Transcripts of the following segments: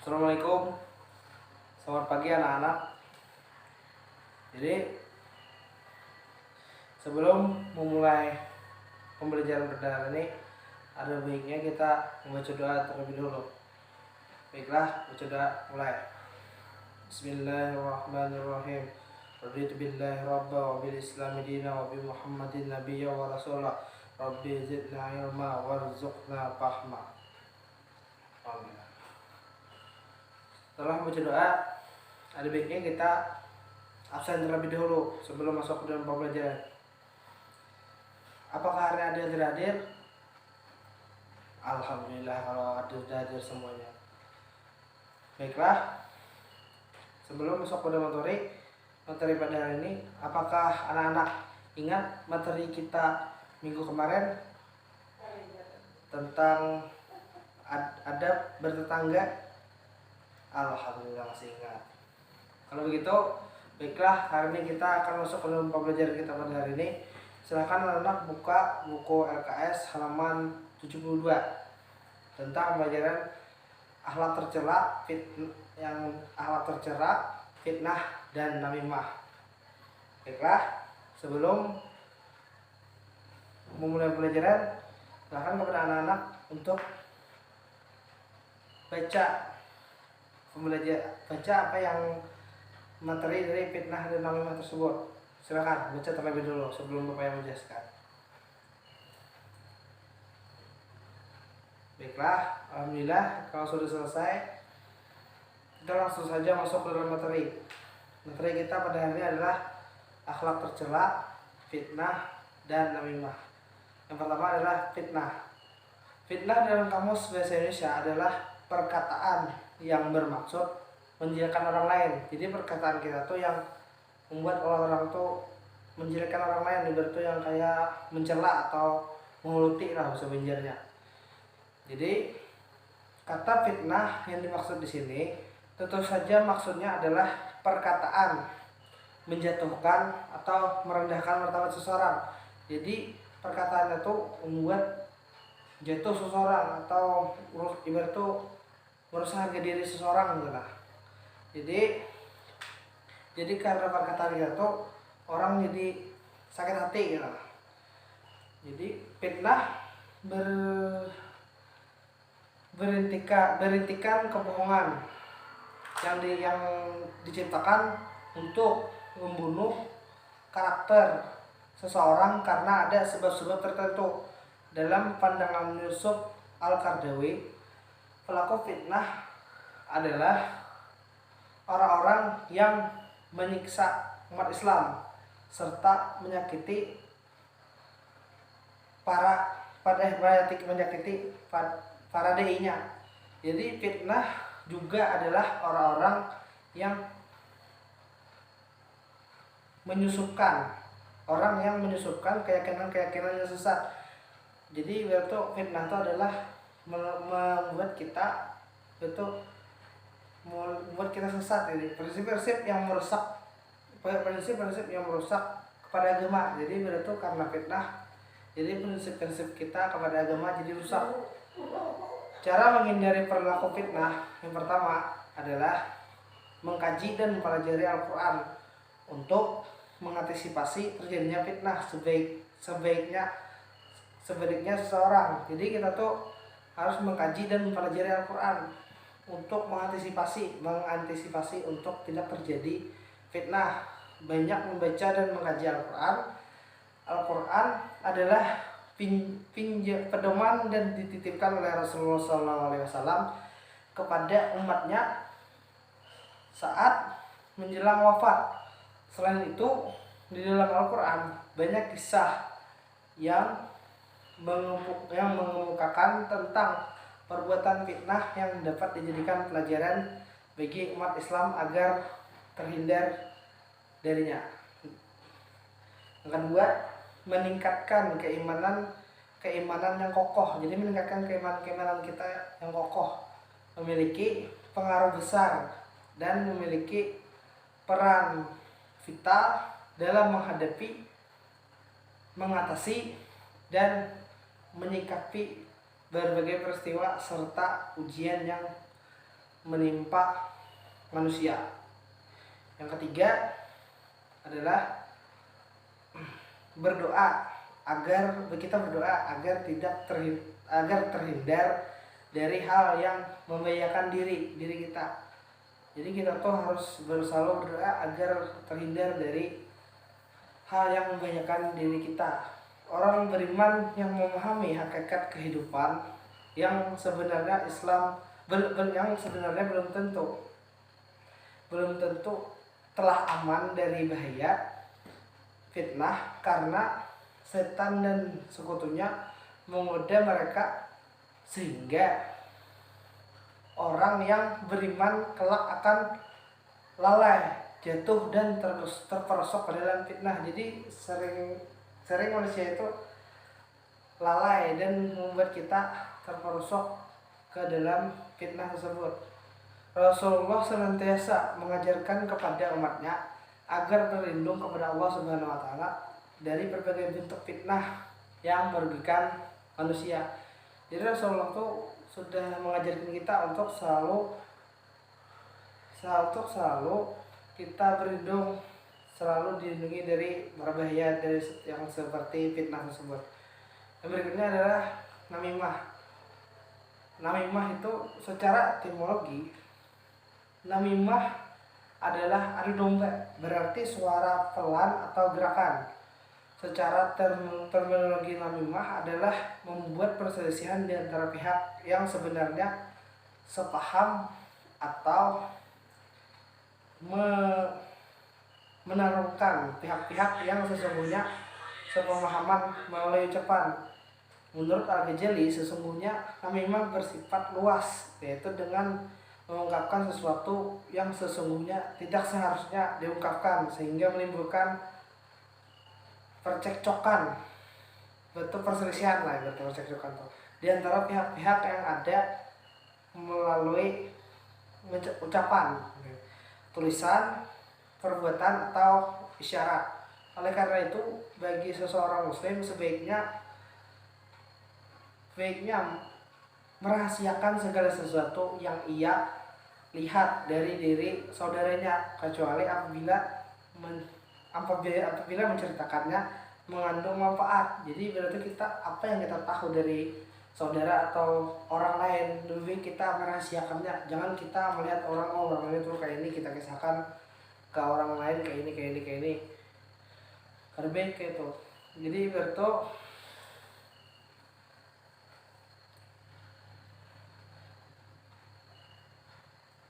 Assalamualaikum, selamat pagi anak-anak. Jadi sebelum memulai pembelajaran perdana ini, ada baiknya kita membaca doa terlebih dahulu. Baiklah, baca doa mulai. Bismillahirrahmanirrahim. Raditu billahi rabba wa bil islami dina wa bi Muhammadin nabiyya wa rasulah. Rabbi zidna ilma warzuqna fahma. Amin. Setelah membaca doa, ada baiknya kita absen terlebih dahulu sebelum masuk ke dalam pembelajaran. Apakah hari ada yang tidak hadir? Alhamdulillah kalau sudah hadir semuanya. Baiklah, sebelum masuk pada materi pada hari ini, apakah anak-anak ingat materi kita minggu kemarin tentang adab bertetangga? Alhamdulillah masih ingat. Kalau begitu, baiklah, hari ini kita akan masuk ke dalam pembelajaran kita pada hari ini. Silakan anak-anak buka buku LKS halaman 72 tentang pembelajaran akhlak tercela, fitnah dan namimah. Baiklah, sebelum memulai pembelajaran, silakan kepada anak-anak untuk baca apa yang materi dari fitnah dan namimah tersebut. Silakan baca terlebih dulu sebelum Bapak yang menjelaskan. Baiklah, alhamdulillah kalau sudah selesai, kita langsung saja masuk ke dalam materi. Materi kita pada hari ini adalah akhlak tercela, fitnah dan namimah. Yang pertama adalah fitnah. Fitnah dalam kamus bahasa Indonesia adalah perkataan yang bermaksud menjelekkan orang lain. Jadi perkataan kita tuh yang membuat orang tuh menjelekkan orang lain, ibarat tuh yang kayak mencela atau mengeluti lah bahasa Banjarnya. Jadi kata fitnah yang dimaksud di sini tentu saja maksudnya adalah perkataan menjatuhkan atau merendahkan martabat seseorang. Jadi perkataannya tuh membuat jatuh seseorang atau ibarat tuh merusak harga diri seseorang gitu lah. Jadi karena perkataan kita tuh orang jadi sakit hati gitu lah. Jadi fitnah berintikan kebohongan yang diciptakan untuk membunuh karakter seseorang karena ada sebab-sebab tertentu. Dalam pandangan Yusuf Al-Qaradawi, pelaku fitnah adalah orang-orang yang menyiksa umat Islam serta menyakiti para dai-nya. Jadi fitnah juga adalah orang-orang yang menyusupkan keyakinan yang sesat. Jadi itu fitnah itu adalah membuat kita sesat. Jadi prinsip-prinsip yang merusak kepada agama. Jadi itu karena fitnah, jadi prinsip-prinsip kita kepada agama jadi rusak. Cara menghindari perilaku fitnah yang pertama adalah mengkaji dan mempelajari Al-Quran untuk mengantisipasi terjadinya fitnah sebaliknya seseorang. Jadi kita tuh harus mengkaji dan mempelajari Al-Quran untuk mengantisipasi untuk tidak terjadi fitnah. Banyak membaca dan mengkaji Al-Quran. Al-Quran adalah pedoman dan dititipkan oleh Rasulullah SAW kepada umatnya saat menjelang wafat. Selain itu, di dalam Al-Quran banyak kisah yang mengemukakan tentang perbuatan fitnah yang dapat dijadikan pelajaran bagi umat Islam agar terhindar darinya. Yang kedua, meningkatkan keimanan yang kokoh. Jadi meningkatkan keimanan kita yang kokoh, memiliki pengaruh besar dan memiliki peran vital dalam mengatasi dan menyikapi berbagai peristiwa serta ujian yang menimpa manusia. Yang ketiga adalah kita berdoa agar terhindar dari hal yang membahayakan diri kita. Jadi kita tuh harus selalu berdoa agar terhindar dari hal yang membahayakan diri kita. Orang beriman yang memahami hakikat kehidupan yang sebenarnya belum tentu telah aman dari bahaya fitnah, karena setan dan sekutunya menggoda mereka, sehingga orang yang beriman kelak akan lalai, jatuh dan terperosok ke dalam fitnah. Jadi sering manusia itu lalai dan membuat kita terperosok ke dalam fitnah tersebut. Rasulullah senantiasa mengajarkan kepada umatnya agar berlindung kepada Allah Subhanahu wa taala dari berbagai bentuk fitnah yang merugikan manusia. Jadi Rasulullah itu sudah mengajarkan kita untuk selalu kita berlindung, selalu dilindungi dari berbahaya dari yang seperti fitnah tersebut. Yang berikutnya adalah namimah. Namimah itu secara etimologi, namimah adalah adu domba, berarti suara pelan atau gerakan. Secara terminologi namimah adalah membuat perselisihan di antara pihak yang sebenarnya sepaham atau menaruhkan pihak-pihak yang sesungguhnya sepemahaman melalui ucapan. Menurut Al-Ghazali, sesungguhnya namimah bersifat luas, yaitu dengan mengungkapkan sesuatu yang sesungguhnya tidak seharusnya diungkapkan, sehingga menimbulkan percekcokan, perselisihan di antara pihak-pihak yang ada melalui ucapan, tulisan, perbuatan, atau isyarat. Oleh karena itu, bagi seseorang muslim sebaiknya merahasiakan segala sesuatu yang ia lihat dari diri saudaranya, kecuali apabila menceritakannya mengandung manfaat. Jadi berarti apa yang kita tahu dari saudara atau orang lain, lebih kita merahasiakannya. Jangan kita melihat orang lain itu kayak ini, kita kisahkan ke orang lain kayak ini. Karena kayak itu. Jadi berarti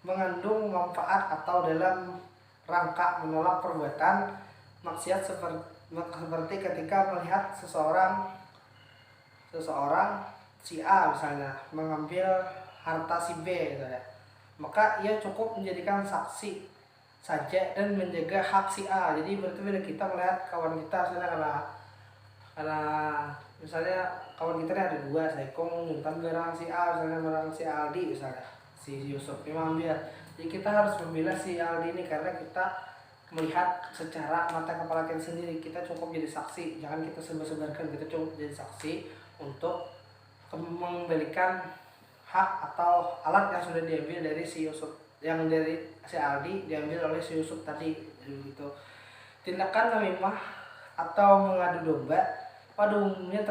mengandung manfaat atau dalam rangka menolak perbuatan maksiat, seperti ketika melihat seseorang si A misalnya mengambil harta si B gitu ya, maka ia cukup menjadikan saksi saja dan menjaga hak si A. Jadi berarti bila kita melihat kawan kita misalnya kawan kita ada dua, Saikong nyimpan barang si A, misalnya barang si Aldi, misalnya si Yusuf memang biar. Jadi kita harus membela si Aldi ini karena kita melihat secara mata kepala kita sendiri. Kita cukup jadi saksi, jangan kita sebar-sebarkan, kita cukup jadi saksi untuk mengembalikan hak atau alat yang sudah diambil dari si Yusuf, yang dari si Aldi diambil oleh si Yusuf tadi. Gitu. Tindakan namimah atau mengadu domba pada umumnya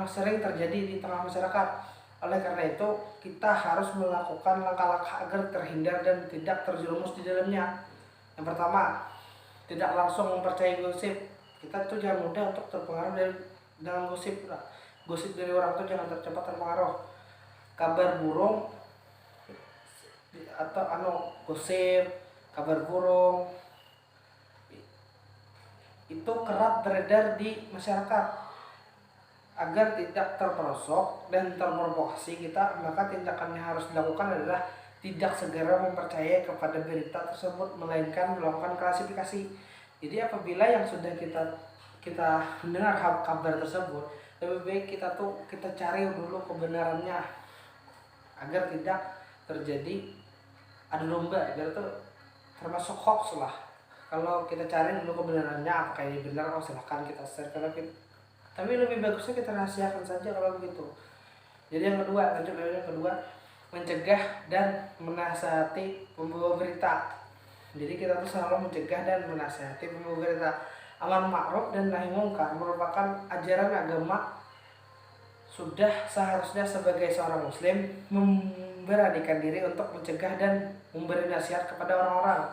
sering terjadi di tengah masyarakat. Oleh karena itu, kita harus melakukan langkah-langkah agar terhindar dan tidak terjerumus di dalamnya. Yang pertama, tidak langsung mempercayai gosip. Kita tuh jangan mudah untuk terpengaruh dengan gosip. Gosip dari orang tuh jangan cepat terpengaruh. Kabar burung atau gosip, kabar burung itu kerap beredar di masyarakat. Agar tidak terperosok dan terprovokasi kita, maka tindakan yang harus dilakukan adalah tidak segera mempercayai kepada berita tersebut, melainkan melakukan klasifikasi. Jadi apabila yang sudah kita mendengar kabar tersebut, lebih baik kita cari dulu kebenarannya agar tidak terjadi adu domba. Itu termasuk hoax lah. Kalau kita cari dulu kebenarannya, apakah ini benar, silahkan kita share. Tapi lebih bagusnya kita rahasiakan saja kalau begitu. Jadi yang kedua, mencegah dan menasihati pembawa berita. Jadi kita tuh selalu mencegah dan menasihati pembawa berita. Amar ma'ruf dan nahi mungkar merupakan ajaran agama. Sudah seharusnya sebagai seorang muslim memberanikan diri untuk mencegah dan memberi nasihat kepada orang-orang.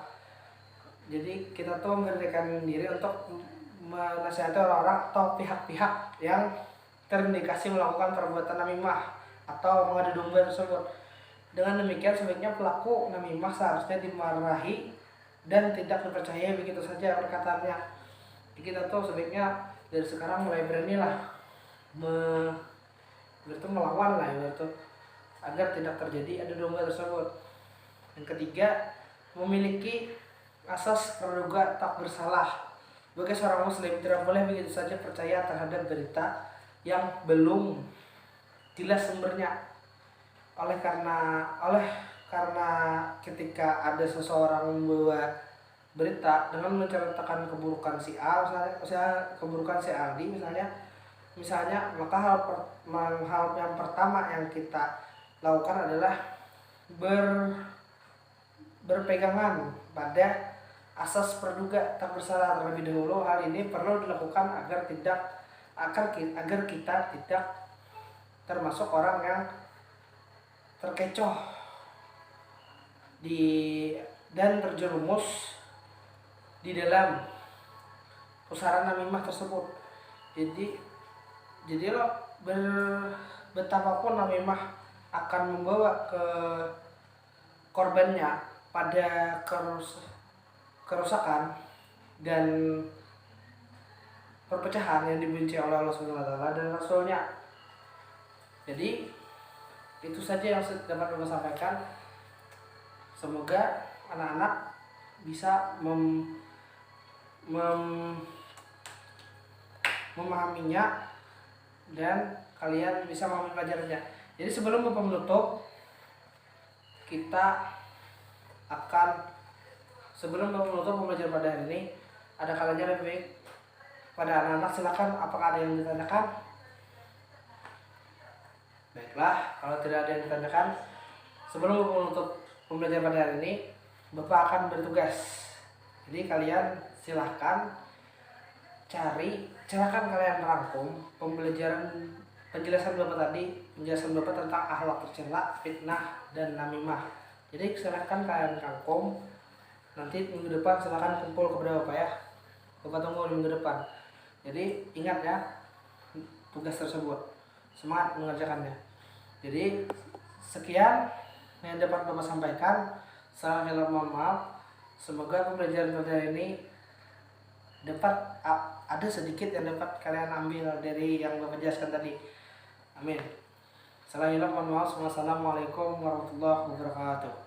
Jadi kita tuh memberanikan diri untuk menasihati orang-orang atau pihak-pihak yang terindikasi melakukan perbuatan namimah atau mengadu domba tersebut. Dengan demikian sebaiknya pelaku namimah seharusnya dimarahi dan tidak dipercayai begitu saja perkataannya. Kita tuh sebaiknya dari sekarang mulai beranilah melawan lah itu agar tidak terjadi adu domba tersebut. Yang ketiga, memiliki asas praduga tak bersalah. Bagi seorang muslim tidak boleh begitu saja percaya terhadap berita yang belum jelas sumbernya. Oleh karena ketika ada seseorang membawa berita dengan menceritakan keburukan si A, misalnya keburukan si Aldi misalnya, maka hal yang pertama yang kita lakukan adalah berpegangan pada asas praduga tak bersalah terlebih dahulu. Hal ini perlu dilakukan agar kita tidak termasuk orang yang terkecoh dan terjerumus di dalam pusaran namimah tersebut. Jadi betapapun namimah akan membawa ke korbannya pada kerusakan dan perpecahan yang dibenci oleh Allah SWT dan Rasulnya. Jadi itu saja yang dapat saya sampaikan. Semoga anak-anak bisa memahaminya dan kalian bisa memahami pelajarannya. Jadi sebelum Bapak menutup, sebelum Bapak menutup pembelajaran pada hari ini, ada kalanya lebih baik pada anak-anak silakan, apakah ada yang ditanyakan? Baiklah, kalau tidak ada yang ditanyakan, sebelum Bapak menutup pembelajaran pada hari ini, Bapak akan bertugas. Jadi kalian silahkan kalian rangkum penjelasan Bapak tentang akhlak tercela, fitnah, dan namimah. Jadi silahkan kalian rangkum. Nanti minggu depan silahkan kumpul kepada Bapak ya. Bapak tunggu di minggu depan. Jadi ingat ya tugas tersebut. Semangat mengerjakannya. Jadi sekian yang dapat Bapak sampaikan. Salam mohon maaf. Semoga pembelajaran pada ini dapat ada sedikit yang dapat kalian ambil dari yang Bapak jelaskan tadi. Amin. Salam mohon maaf. Wassalamualaikum warahmatullahi wabarakatuh.